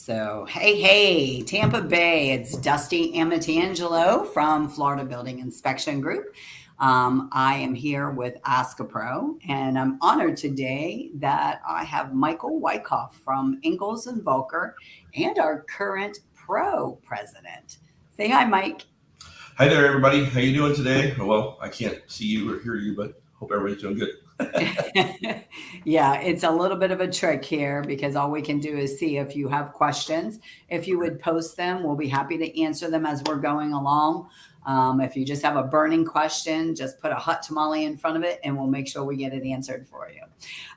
So, hey, Tampa Bay, it's Dusty Amatangelo from Florida Building Inspection Group. I am here with Ask a Pro, and I'm honored today that I have Michael Wyckoff from Engels&Volkers and our current Pro president. Say hi, Mike. Hi there, everybody. How you doing today? Well, I can't see you or hear you, but hope everybody's doing good. Yeah, it's a little bit of a trick here because all we can do is see if you have questions. If you would post them, we'll be happy to answer them as we're going along. If you just have a burning question, just put a hot tamale in front of it and we'll make sure we get it answered for you.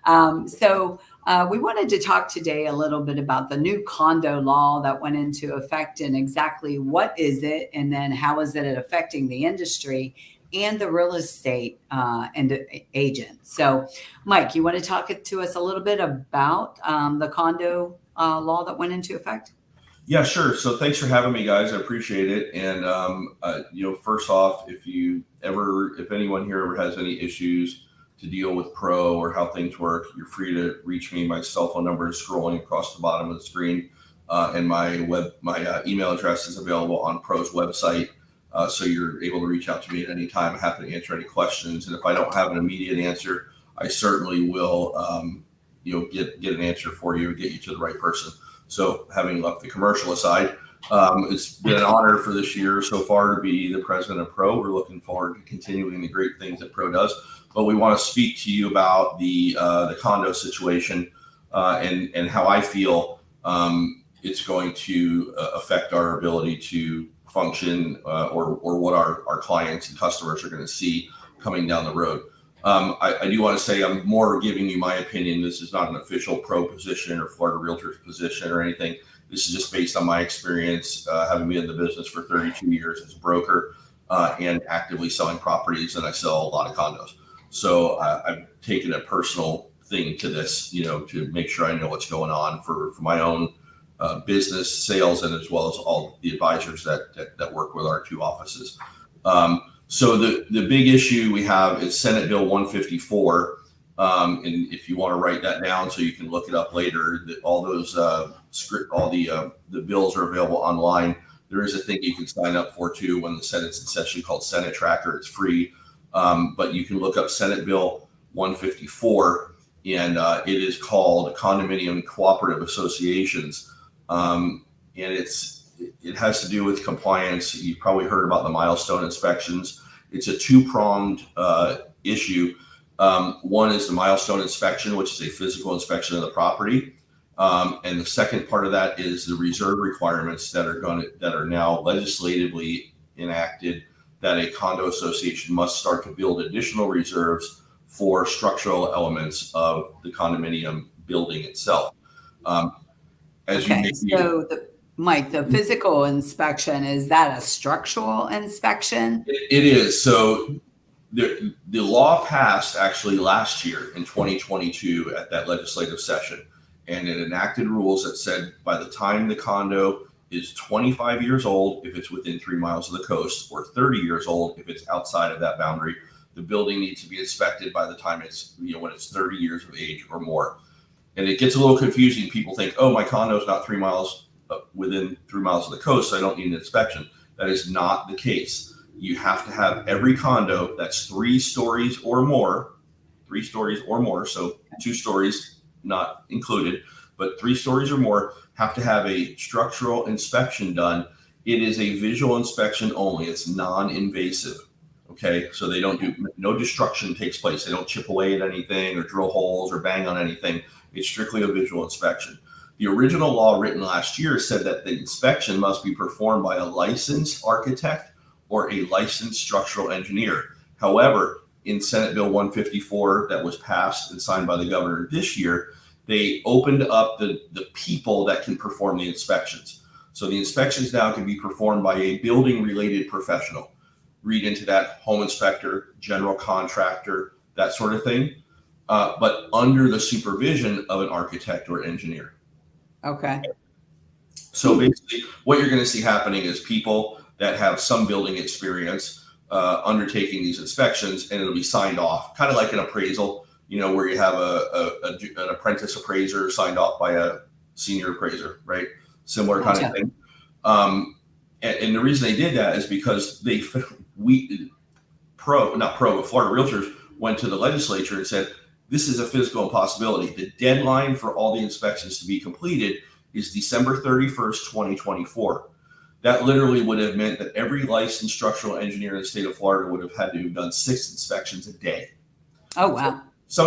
We wanted to talk today a little bit about the new condo law that went into effect and exactly what is it and then how is it affecting the industry and the real estate and agent. So, Mike, you want to talk to us a little bit about the condo law that went into effect? Yeah, sure. So thanks for having me, guys. I appreciate it. And first off, if anyone here ever has any issues to deal with Pro or how things work, you're free to reach me. My cell phone number is scrolling across the bottom of the screen, and my email address is available on Pro's website. So you're able to reach out to me at any time. I'm happy to answer any questions. And if I don't have an immediate answer, I certainly will, get an answer for you and get you to the right person. So having left the commercial aside, it's been an honor for this year so far to be the president of Pro. We're looking forward to continuing the great things that Pro does. But we want to speak to you about the condo situation and how I feel it's going to affect our ability to function or what our clients and customers are going to see coming down the road. I do want to say I'm more giving you my opinion. This is not an official Pro position or Florida Realtors position or anything. This is just based on my experience, having been in the business for 32 years as a broker and actively selling properties, and I sell a lot of condos. So I've taken a personal thing to this, to make sure I know what's going on for my own business, sales, and as well as all the advisors that work with our two offices. So the big issue we have is Senate Bill 154. And if you want to write that down so you can look it up later, all the bills are available online. There is a thing you can sign up for too when the Senate's in session called Senate Tracker. It's free, but you can look up Senate Bill 154, and it is called Condominium Cooperative Associations. And it has to do with compliance. You've probably heard about the milestone inspections. It's a two-pronged issue. One is the milestone inspection, which is a physical inspection of the property. And the second part of that is the reserve requirements that are now legislatively enacted, that a condo association must start to build additional reserves for structural elements of the condominium building itself. Mike, the physical inspection, is that a structural inspection? It is. So the law passed actually last year in 2022 at that legislative session, and it enacted rules that said by the time the condo is 25 years old, if it's within 3 miles of the coast, or 30 years old, if it's outside of that boundary, the building needs to be inspected by the time it's, when it's 30 years of age or more. And it gets a little confusing. People think, oh, my condo is not 3 miles within 3 miles of the coast, so I don't need an inspection. That is not the case. You have to have every condo that's 3 stories or more, so 2 stories not included, but 3 stories or more have to have a structural inspection done. It is a visual inspection only. It's non-invasive. Okay, so they don't do, no destruction takes place. They don't chip away at anything or drill holes or bang on anything. It's strictly a visual inspection. The original law written last year said that the inspection must be performed by a licensed architect or a licensed structural engineer. However, in Senate Bill 154 that was passed and signed by the governor this year, they opened up the people that can perform the inspections. So the inspections now can be performed by a building-related professional. Read into that home inspector, general contractor, that sort of thing, but under the supervision of an architect or engineer. Okay. So basically what you're going to see happening is people that have some building experience undertaking these inspections, and it'll be signed off, kind of like an appraisal, where you have an apprentice appraiser signed off by a senior appraiser, right? similar kind of thing. And the reason they did that is because Florida Realtors went to the legislature and said, this is a physical impossibility. The deadline for all the inspections to be completed is December 31st, 2024. That literally would have meant that every licensed structural engineer in the state of Florida would have had to have done 6 inspections a day. Oh, wow. So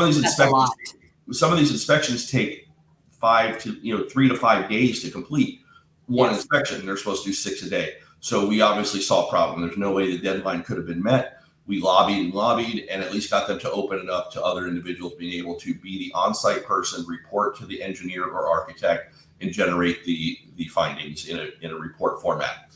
some of these inspections take 3 to 5 days to complete one inspection. They're supposed to do 6 a day. So we obviously saw a problem. There's no way the deadline could have been met. We lobbied and at least got them to open it up to other individuals being able to be the on-site person, report to the engineer or architect, and generate the findings in a report format.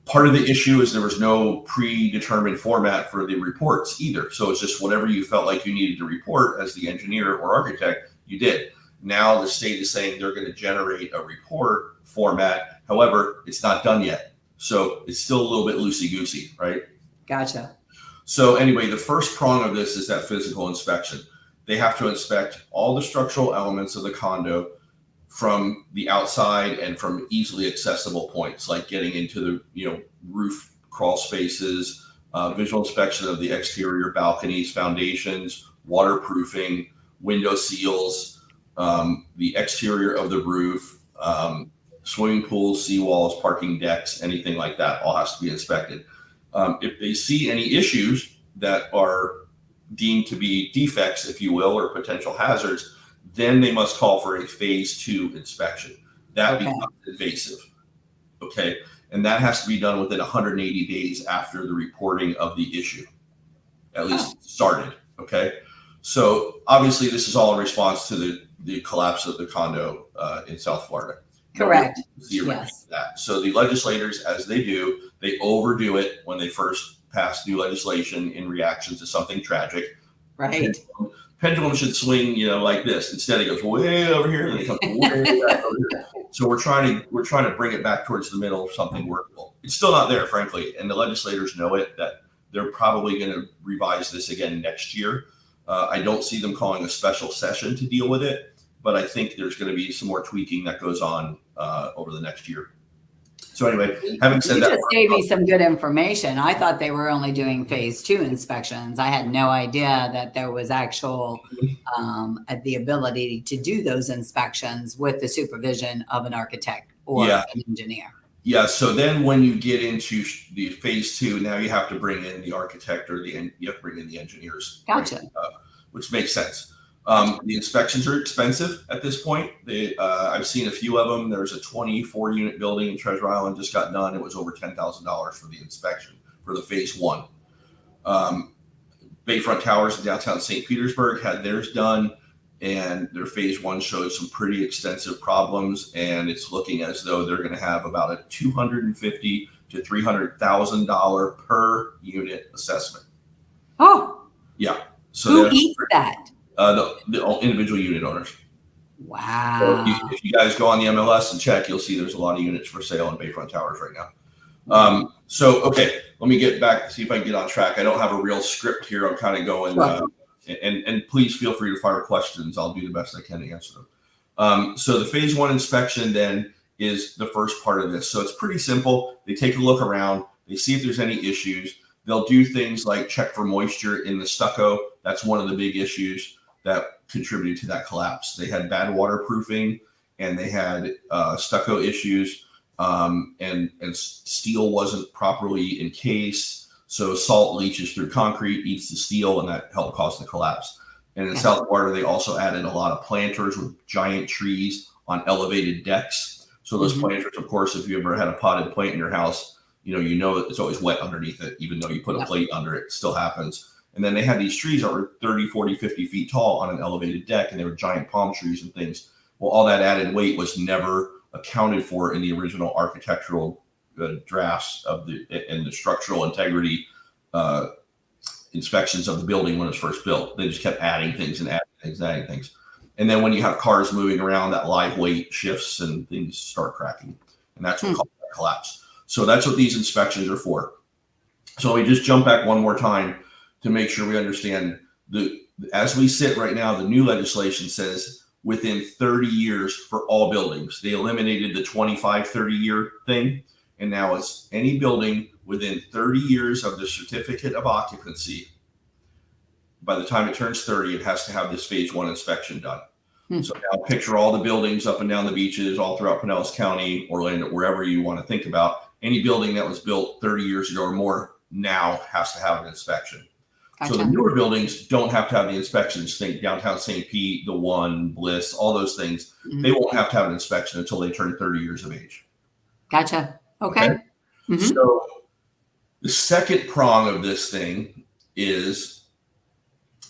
Part of the issue is there was no predetermined format for the reports either. So it's just whatever you felt like you needed to report as the engineer or architect, you did. Now the state is saying they're going to generate a report format. However, it's not done yet. So it's still a little bit loosey-goosey, right? Gotcha. So anyway, the first prong of this is that physical inspection. They have to inspect all the structural elements of the condo from the outside and from easily accessible points, like getting into the roof crawl spaces, visual inspection of the exterior balconies, foundations, waterproofing, window seals, the exterior of the roof, swimming pools, seawalls, parking decks, anything like that, all has to be inspected. If they see any issues that are deemed to be defects, if you will, or potential hazards, then they must call for a phase 2 inspection. That becomes invasive. Okay. And that has to be done within 180 days after the reporting of the issue, at least started. Okay. So obviously this is all in response to the collapse of the condo in South Florida. Correct. Yes. That. So the legislators, as they do, they overdo it when they first pass new legislation in reaction to something tragic. Right. Pendulum should swing, like this. Instead, it goes way over here, and then it comes way back over here. So we're trying to bring it back towards the middle of something workable. It's still not there, frankly, and the legislators know it. That they're probably going to revise this again next year. I don't see them calling a special session to deal with it, but I think there's going to be some more tweaking that goes on over the next year. So anyway, having said that, you just gave me some good information. I thought they were only doing phase 2 inspections. I had no idea that there was actual the ability to do those inspections with the supervision of an architect or an engineer. Yeah. So then when you get into the phase 2, now you have to bring in the architect or you have to bring in the engineers. Gotcha. Right? Which makes sense. The inspections are expensive at this point. I've seen a few of them. There's a 24-unit building in Treasure Island just got done. It was over $10,000 for the inspection for the phase 1. Bayfront Towers in downtown St. Petersburg had theirs done, and their phase 1 showed some pretty extensive problems, and it's looking as though they're going to have about a $250,000 to $300,000 per unit assessment. Oh, yeah. So who eats that? The individual unit owners. Wow. So if you guys go on the MLS and check, you'll see there's a lot of units for sale in Bayfront Towers right now. Okay, let me get back, see if I can get on track. I don't have a real script here. I'm kind of going, and please feel free to fire questions. I'll do the best I can to answer them. So the phase 1 inspection then is the first part of this. So it's pretty simple. They take a look around. They see if there's any issues. They'll do things like check for moisture in the stucco. That's one of the big issues that contributed to that collapse. They had bad waterproofing, and they had stucco issues, and steel wasn't properly encased. So salt leaches through concrete, eats the steel, and that helped cause the collapse. And in South Florida, they also added a lot of planters with giant trees on elevated decks. So those planters, of course, if you ever had a potted plant in your house, you know it's always wet underneath it, even though you put a plate under it, it still happens. And then they had these trees that were 30, 40, 50 feet tall on an elevated deck, and they were giant palm trees and things. Well, all that added weight was never accounted for in the original architectural drafts and the structural integrity inspections of the building when it was first built. They just kept adding things and adding things. And then when you have cars moving around, that live weight shifts and things start cracking. And that's what causes that collapse. So that's what these inspections are for. So we just jump back one more time to make sure we understand as we sit right now, the new legislation says within 30 years for all buildings. They eliminated the 25, 30-year thing. And now it's any building within 30 years of the certificate of occupancy. By the time it turns 30, it has to have this phase 1 inspection done. So now picture all the buildings up and down the beaches all throughout Pinellas County, Orlando, wherever you want to think about. Any building that was built 30 years ago or more now has to have an inspection. Gotcha. So the newer buildings don't have to have the inspections. Think downtown St. Pete, the One, Bliss, all those things. They won't have to have an inspection until they turn 30 years of age. Gotcha. Okay. So the second prong of this thing is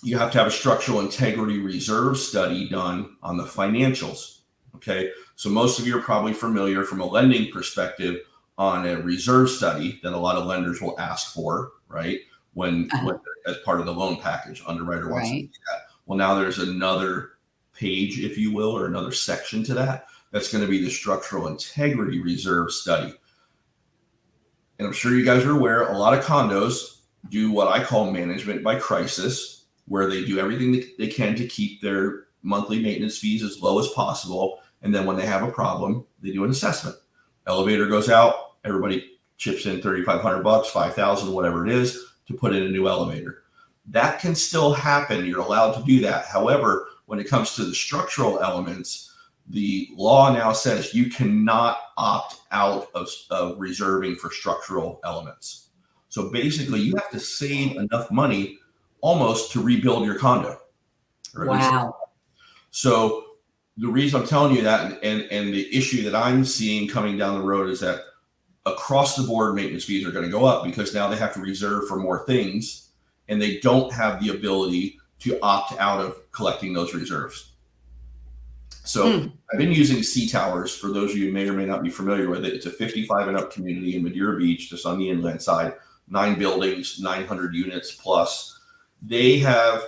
you have to have a structural integrity reserve study done on the financials. Okay. So most of you are probably familiar from a lending perspective on a reserve study that a lot of lenders will ask for, right? When as part of the loan package, underwriter wants to do that. Well, now there's another page, if you will, or another section to that. That's going to be the structural integrity reserve study. And I'm sure you guys are aware, a lot of condos do what I call management by crisis, where they do everything that they can to keep their monthly maintenance fees as low as possible. And then when they have a problem, they do an assessment. Elevator goes out, everybody chips in $3,500, $5,000, whatever it is, to put in a new elevator. That can still happen. You're allowed to do that. However, when it comes to the structural elements, the law now says you cannot opt out of reserving for structural elements. So basically, you have to save enough money almost to rebuild your condo. Wow. So the reason I'm telling you that and the issue that I'm seeing coming down the road is that across the board, maintenance fees are going to go up because now they have to reserve for more things and they don't have the ability to opt out of collecting those reserves. So I've been using C Towers. For those of you who may or may not be familiar with it, it's a 55 and up community in Madeira Beach, just on the inland side, 9 buildings, 900 units plus. They have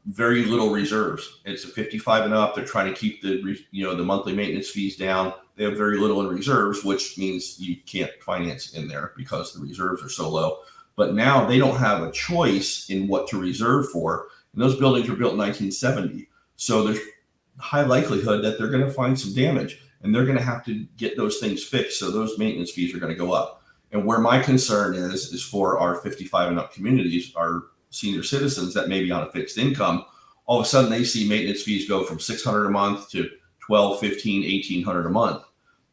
very little reserves. It's a 55 and up. They're trying to keep the monthly maintenance fees down. They have very little in reserves, which means you can't finance in there because the reserves are so low. But now they don't have a choice in what to reserve for. And those buildings were built in 1970. So there's high likelihood that they're going to find some damage and they're going to have to get those things fixed. So those maintenance fees are going to go up. And where my concern is for our 55 and up communities, our senior citizens that may be on a fixed income, all of a sudden they see maintenance fees go from $600 a month to $1,200, $1,500, $1,800 a month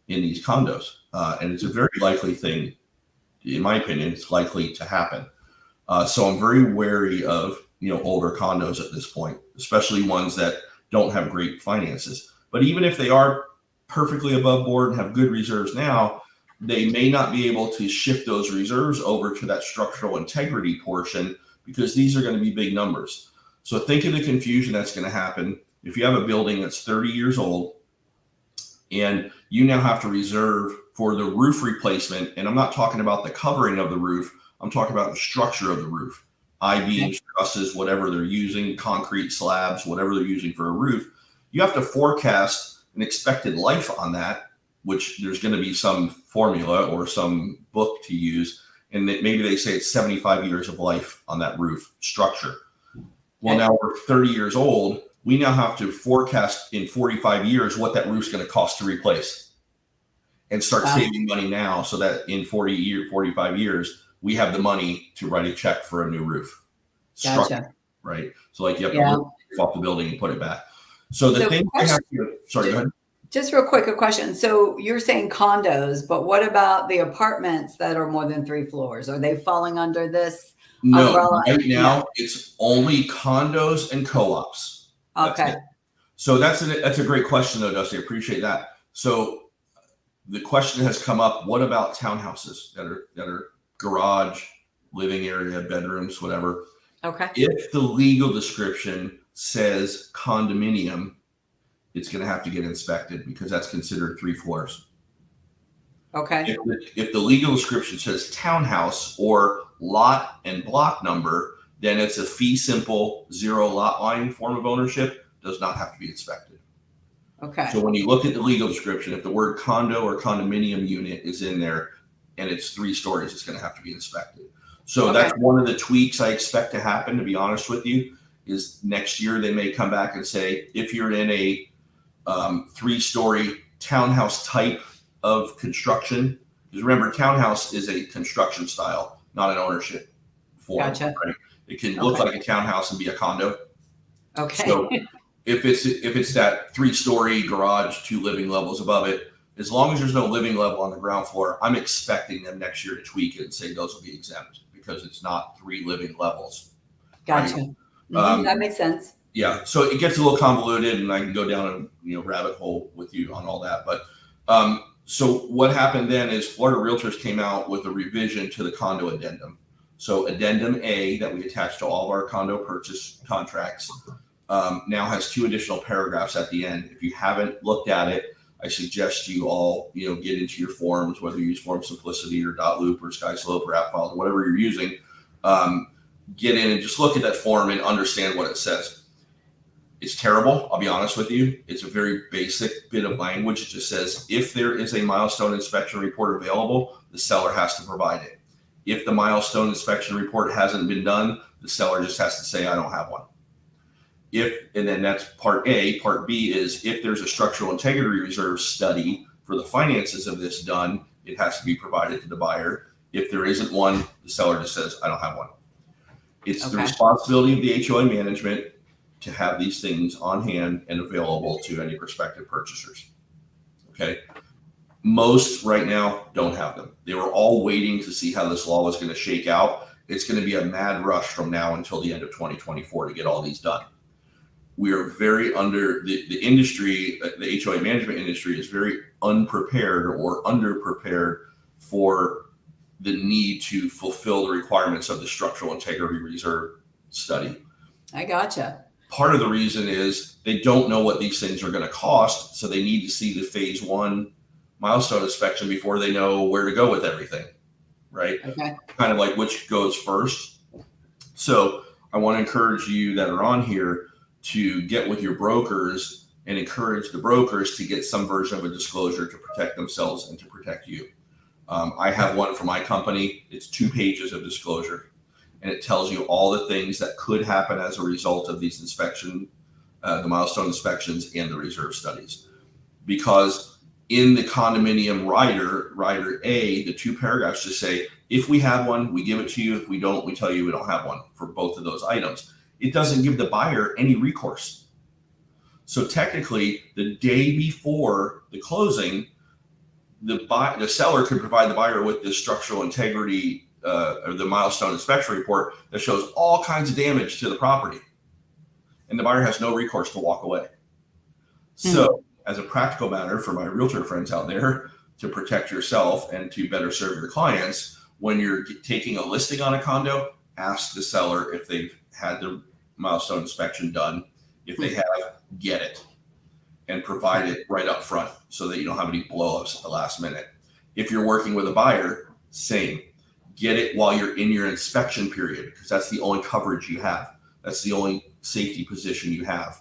in these condos. And it's a very likely thing, in my opinion, it's likely to happen. So I'm very wary of, older condos at this point, especially ones that don't have great finances. But even if they are perfectly above board and have good reserves now, they may not be able to shift those reserves over to that structural integrity portion because these are going to be big numbers. So think of the confusion that's going to happen if you have a building that's 30 years old and you now have to reserve for the roof replacement. And I'm not talking about the covering of the roof. I'm talking about the structure of the roof, I-beams, trusses, whatever they're using, concrete slabs, whatever they're using for a roof. You have to forecast an expected life on that, which there's going to be some formula or some book to use. And maybe they say it's 75 years of life on that roof structure. Well, now we're 30 years old. We now have to forecast in 45 years what that roof's going to cost to replace and start saving money now so that in 45 years, we have the money to write a check for a new roof. Gotcha. Right? So like you have to rip off the building and put it back. So the thing I have to, sorry, go ahead. Just real quick, a question. So you're saying condos, but what about the apartments that are more than 3 floors? Are they falling under this umbrella? Right now it's only condos and co-ops. Okay. So that's a great question though, Dusty. I appreciate that. So the question has come up, what about townhouses that are garage, living area, bedrooms, whatever? Okay. If the legal description says condominium, it's going to have to get inspected because that's considered 3 floors. Okay. If the legal description says townhouse or lot and block number, then it's a fee simple 0 lot line form of ownership, does not have to be inspected. Okay. So when you look at the legal description, if the word condo or condominium unit is in there and it's 3 stories, it's going to have to be inspected. So that's one of the tweaks I expect to happen, to be honest with you. is next year they may come back and say, if you're in a 3-story townhouse type of construction, because remember, townhouse is a construction style, not an ownership form. Gotcha. Right? It can look Okay. like a townhouse and be a condo. Okay. So if it's that 3-story garage, 2 living levels above it, as long as there's no living level on the ground floor, I'm expecting them next year to tweak it and say those will be exempt because it's not 3 living levels. Gotcha. Right? That makes sense. Yeah. So it gets a little convoluted, and I can go down a rabbit hole with you on all that. But so what happened then is Florida Realtors came out with a revision to the condo addendum. So addendum A that we attach to all of our condo purchase contracts now has 2 additional paragraphs at the end. If you haven't looked at it, I suggest you all, get into your forms, whether you use Form Simplicity or .loop or SkySlope or AppFiles or whatever you're using. Get in and just look at that form and understand what it says. It's terrible. I'll be honest with you. It's a very basic bit of language. It just says, if there is a milestone inspection report available, the seller has to provide it. If the milestone inspection report hasn't been done, the seller just has to say, I don't have one. And then that's part A. Part B is if there's a structural integrity reserve study for the finances of this done, it has to be provided to the buyer. If there isn't one, the seller just says, I don't have one. It's the responsibility of the HOA management to have these things on hand and available to any prospective purchasers. Okay. Most right now don't have them. They were all waiting to see how this law was going to shake out. It's going to be a mad rush from now until the end of 2024 to get all these done. We are very the industry, the HOA management industry is very unprepared or underprepared for the need to fulfill the requirements of the structural integrity reserve study. I gotcha. Part of the reason is they don't know what these things are going to cost, so they need to see the phase 1 milestone inspection before they know where to go with everything, right? Okay. Kind of like which goes first. So I want to encourage you that are on here to get with your brokers and encourage the brokers to get some version of a disclosure to protect themselves and to protect you. I have one for my company. It's 2 pages of disclosure, and it tells you all the things that could happen as a result of these the milestone inspections and the reserve studies. Because in the condominium rider A, the 2 paragraphs just say, if we have one, we give it to you. If we don't, we tell you we don't have one for both of those items. It doesn't give the buyer any recourse. So technically, the day before the closing, the seller could provide the buyer with this structural integrity or the milestone inspection report that shows all kinds of damage to the property, and the buyer has no recourse to walk away. So as a practical matter for my realtor friends out there, to protect yourself and to better serve your clients, when you're taking a listing on a condo, ask the seller if they've had the milestone inspection done. If they have, get it and provide it right up front so that you don't have any blowups at the last minute. If you're working with a buyer, same. Get it while you're in your inspection period, because that's the only coverage you have. That's the only safety position you have,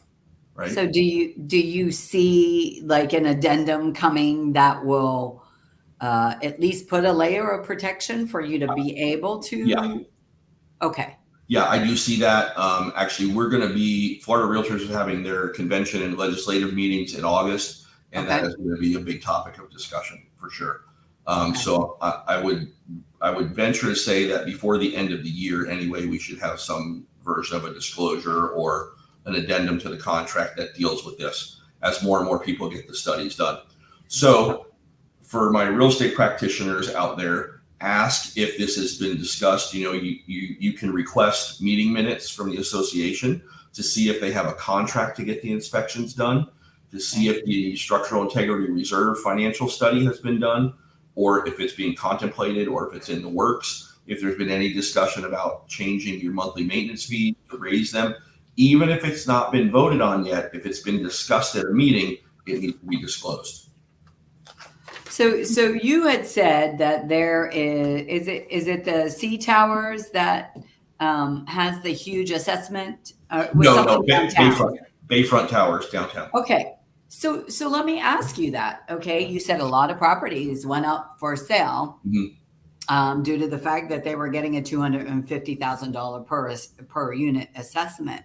right? So do you see like an addendum coming that will at least put a layer of protection for you to be able to? Yeah. Okay. Yeah, I do see that. Actually, Florida Realtors is having their convention and legislative meetings in August, and that is going to be a big topic of discussion for sure. So I would venture to say that before the end of the year anyway, we should have some version of a disclosure or an addendum to the contract that deals with this as more and more people get the studies done. So for my real estate practitioners out there, ask if this has been discussed. You can request meeting minutes from the association to see if they have a contract to get the inspections done, to see if the structural integrity reserve financial study has been done, or if it's being contemplated, or if it's in the works. If there's been any discussion about changing your monthly maintenance fee to raise them, even if it's not been voted on yet, if it's been discussed at a meeting, it needs to be disclosed. So you had said that there is it the C Towers that has the huge assessment? No, Bayfront Towers downtown. Okay, so let me ask you that. Okay, you said a lot of properties went up for sale. Mm-hmm. due to the fact that they were getting a $250,000 per unit assessment.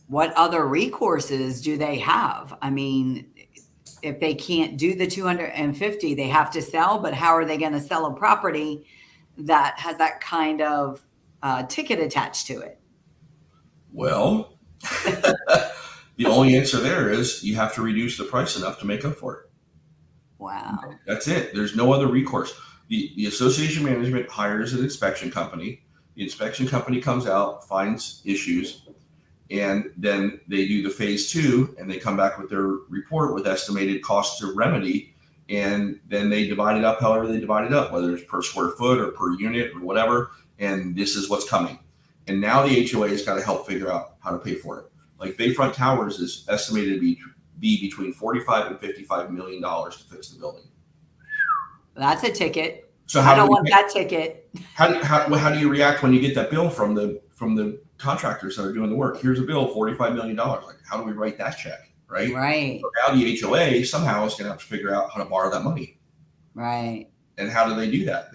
What other recourses do they have? I mean, if they can't do the 250, they have to sell, but how are they going to sell a property that has that kind of ticket attached to it? Well, the only answer there is you have to reduce the price enough to make up for it. Wow. That's it. There's no other recourse. The association management hires an inspection company. The inspection company comes out, finds issues, and then they do the phase 2, and they come back with their report with estimated costs to remedy, and then they divide it up however they divide it up, whether it's per square foot or per unit or whatever, and this is what's coming. And now the HOA has got to help figure out how to pay for it. Like Bayfront Towers is estimated to be between $45 and $55 million to fix the building. That's a ticket. So I don't want that ticket. How do you react when you get that bill from the contractors that are doing the work? Here's a bill, $45 million. Like, how do we write that check? Right. Right. So now the HOA somehow is going to have to figure out how to borrow that money. Right. And how do they do that?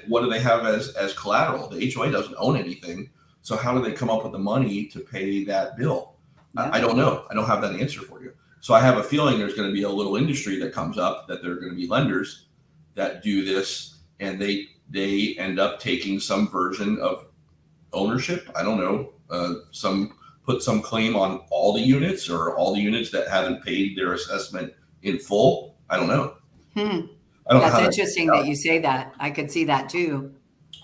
What do they have as collateral? The HOA doesn't own anything. So how do they come up with the money to pay that bill? Yeah. I don't know. I don't have that answer for you. So I have a feeling there's going to be a little industry that comes up, that there are going to be lenders that do this, and they end up taking some version of ownership. I don't know. Put some claim on all the units, or all the units that haven't paid their assessment in full. I don't know. That's interesting that you say that. I could see that too.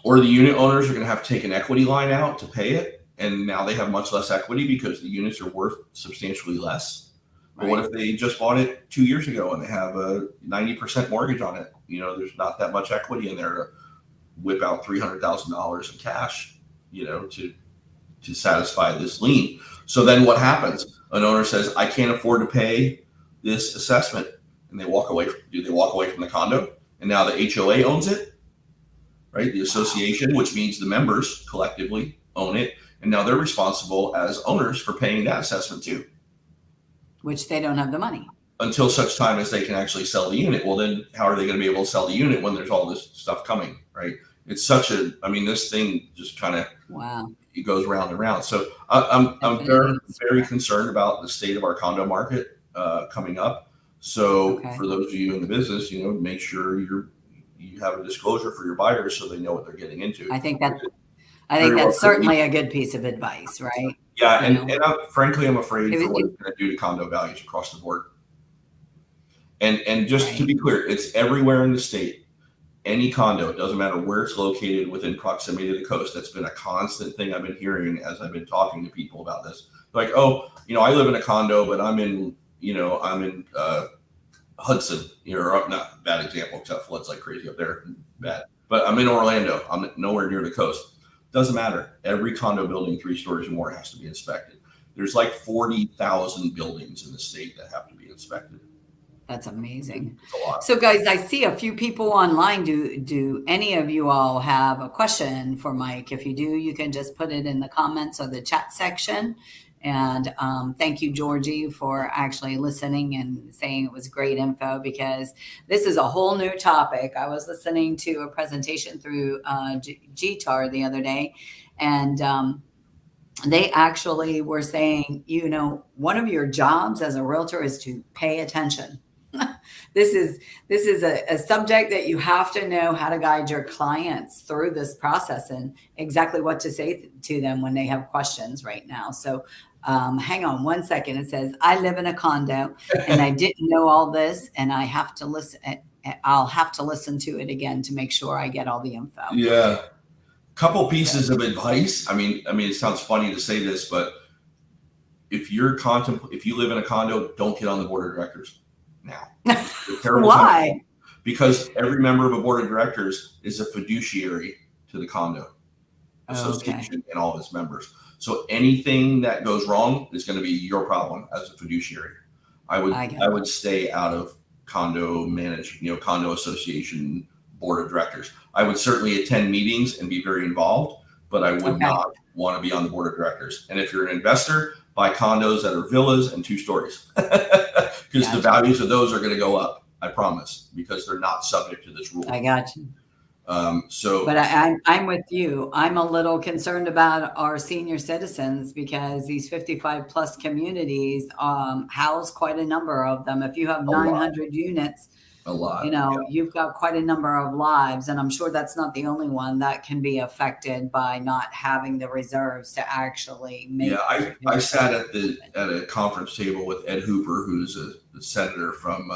Or the unit owners are going to have to take an equity line out to pay it, and now they have much less equity because the units are worth substantially less. But what if they just bought it 2 years ago and they have a 90% mortgage on it? There's not that much equity in there to whip out $300,000 in cash, to satisfy this lien. So then what happens? An owner says, I can't afford to pay this assessment. And they walk away. Do they walk away from the condo? And now the HOA owns it, right? The association, which means the members collectively own it. And now they're responsible as owners for paying that assessment too. Which they don't have the money. Until such time as they can actually sell the unit. Well, then how are they going to be able to sell the unit when there's all this stuff coming, right? It's this thing just kind of, it goes round and round. So I'm very, very concerned about the state of our condo market coming up. So for those of you in the business, make sure you have a disclosure for your buyers so they know what they're getting into. I think that's certainly a good piece of advice, right? Yeah, and frankly, I'm afraid for what it's going to do to condo values across the board. And just to be clear, it's everywhere in the state. Any condo, it doesn't matter where it's located within proximity to the coast. That's been a constant thing I've been hearing as I've been talking to people about this. Like, I live in a condo, but I'm in Hudson. Not a bad example, except floods like crazy up there. Bad. But I'm in Orlando. I'm nowhere near the coast. Doesn't matter. Every condo building 3 stories or more has to be inspected. There's like 40,000 buildings in the state that have to be inspected. That's amazing. It's a lot. So guys, I see a few people online. Do any of you all have a question for Mike? If you do, you can just put it in the comments or the chat section. And thank you, Georgie, for actually listening and saying it was great info, because this is a whole new topic. I was listening to a presentation through GTAR the other day, and they actually were saying, one of your jobs as a realtor is to pay attention. This is a subject that you have to know how to guide your clients through this process and exactly what to say to them when they have questions right now. So hang on one second. It says, I live in a condo and I didn't know all this, and I have to listen. I'll have to listen to it again to make sure I get all the info. Yeah. Couple pieces of advice. I mean, it sounds funny to say this, but if you live in a condo, don't get on the board of directors now. Why? Time. Because every member of a board of directors is a fiduciary to the condo association and all of its members. So anything that goes wrong is going to be your problem as a fiduciary. I would stay out of condo association board of directors. I would certainly attend meetings and be very involved, but I would not want to be on the board of directors. And if you're an investor, buy condos that are villas and 2 stories because the values of those are going to go up. I promise, because they're not subject to this rule. I got you. But I'm with you. I'm a little concerned about our senior citizens because these 55 plus communities house quite a number of them. If you have 900 units, a lot, you've got quite a number of lives, and I'm sure that's not the only one that can be affected by not having the reserves to actually make. Yeah, I sat at a conference table with Ed Hooper, who's a senator from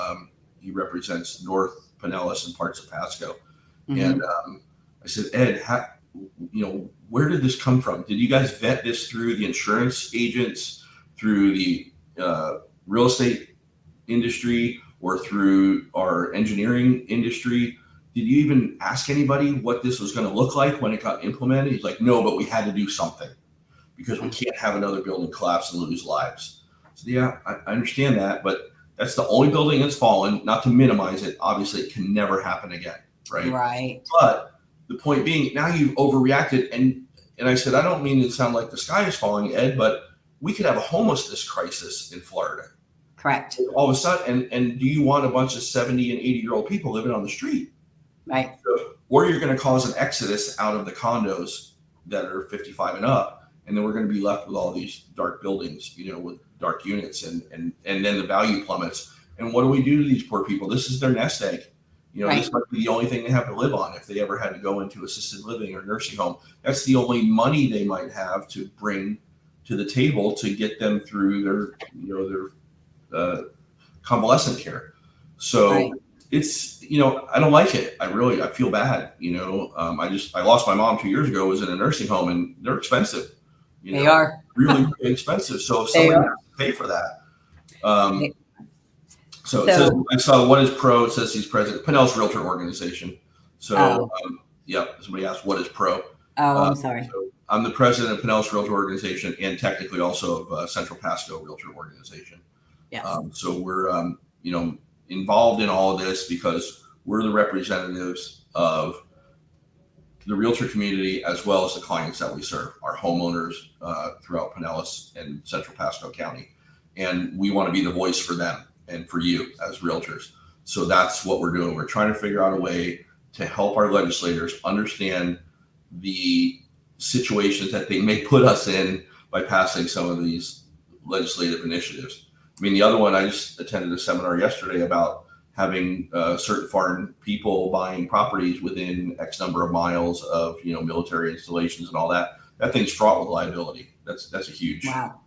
he represents North Pinellas and parts of Pasco. And I said, Ed, where did this come from? Did you guys vet this through the insurance agents, through the real estate industry, or through our engineering industry? Did you even ask anybody what this was going to look like when it got implemented? He's like, no, but we had to do something because we can't have another building collapse and lose lives. So yeah, I understand that, but that's the only building that's fallen. Not to minimize it, obviously it can never happen again. Right. But the point being, now you've overreacted. And I said, I don't mean to sound like the sky is falling, Ed, but we could have a homelessness crisis in Florida. Correct. All of a sudden, and do you want a bunch of 70 and 80-year-old people living on the street? Right. So, or you're going to cause an exodus out of the condos that are 55 and up, and then we're going to be left with all these dark buildings, with dark units, and then the value plummets. And what do we do to these poor people? This is their nest egg. This might be the only thing they have to live on if they ever had to go into assisted living or nursing home. That's the only money they might have to bring to the table to get them through their convalescent care. So it's, I don't like it. I feel bad. I lost my mom 2 years ago, was in a nursing home, and they're expensive. They are really, really expensive. So if someone has to pay for that, So it says, I saw what is PRO. It says he's president, Pinellas Realtor Organization. So, somebody asked, what is PRO? Oh, I'm sorry. So I'm the president of Pinellas Realtor Organization and technically also of Central Pasco Realtor Organization. Yes. So we're, involved in all of this because we're the representatives of the realtor community as well as the clients that we serve, our homeowners throughout Pinellas and Central Pasco County. And we want to be the voice for them and for you as realtors. So that's what we're doing. We're trying to figure out a way to help our legislators understand the situations that they may put us in by passing some of these legislative initiatives. I mean, the other one, I just attended a seminar yesterday about having certain foreign people buying properties within X number of miles of, military installations and all that. That thing's fraught with liability. That's a huge. Wow.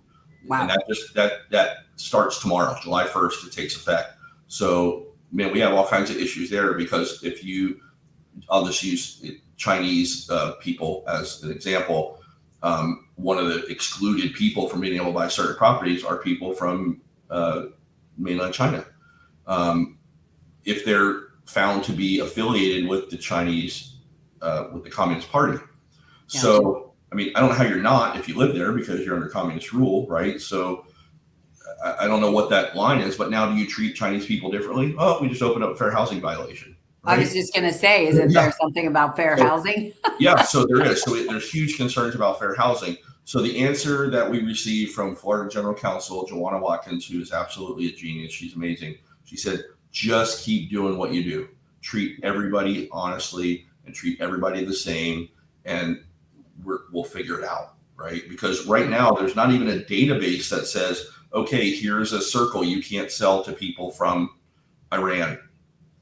And that starts tomorrow, July 1st, it takes effect. So, man, we have all kinds of issues there because I'll just use Chinese people as an example. One of the excluded people from being able to buy certain properties are people from mainland China. If they're found to be affiliated with the Chinese, with the Communist Party. Yeah. So, I mean, I don't know how you're not if you live there because you're under communist rule, right? So I don't know what that line is, but now do you treat Chinese people differently? Oh, we just opened up a fair housing violation. Right? I was just going to say, isn't there something about fair housing? Yeah, so there is. So there's huge concerns about fair housing. So the answer that we received from Florida General Counsel, Joanna Watkins, who is absolutely a genius, she's amazing. She said, just keep doing what you do. Treat everybody honestly and treat everybody the same, and we'll figure it out, right? Because right now there's not even a database that says, okay, here's a circle you can't sell to people from Iran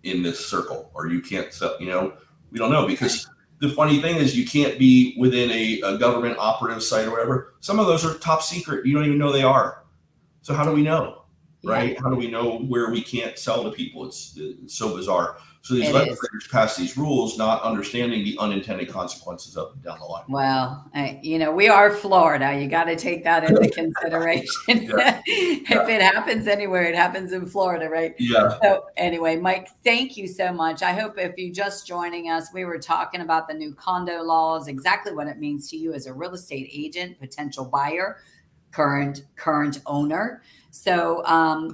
in this circle, or you can't sell, we don't know, because the funny thing is you can't be within a government operative site or whatever. Some of those are top secret. You don't even know they are. So how do we know, right? How do we know where we can't sell to people? It's so bizarre. So these legislators pass these rules, not understanding the unintended consequences of them down the line. Well, we are Florida. You got to take that into consideration. If it happens anywhere, it happens in Florida, right? Yeah. So anyway, Mike, thank you so much. I hope if you're just joining us, we were talking about the new condo laws, exactly what it means to you as a real estate agent, potential buyer, current owner. So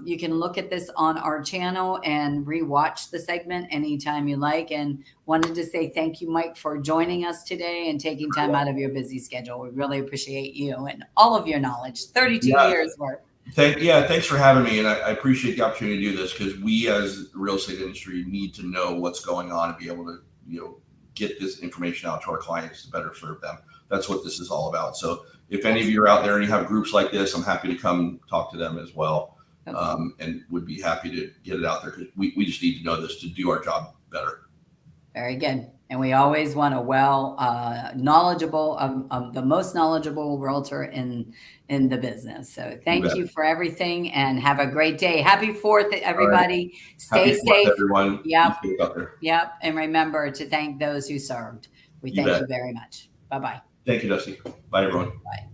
you can look at this on our channel and rewatch the segment anytime you like. And wanted to say thank you, Mike, for joining us today and taking time out of your busy schedule. We really appreciate you and all of your knowledge. 32 years worth. Thanks for having me, and I appreciate the opportunity to do this because we, as the real estate industry, need to know what's going on and be able to, get this information out to our clients to better serve them. That's what this is all about. So, if any of you are out there and you have groups like this, I'm happy to come talk to them as well, and would be happy to get it out there because we just need to know this to do our job better. Very good. And we always want a knowledgeable, the most knowledgeable realtor in the business. So thank you for everything and have a great day. Happy 4th, everybody. Right. Stay safe. Everyone. Yep. Yep. And remember to thank those who served. We thank you very much. Bye-bye. Thank you, Dusty. Bye, everyone. Bye.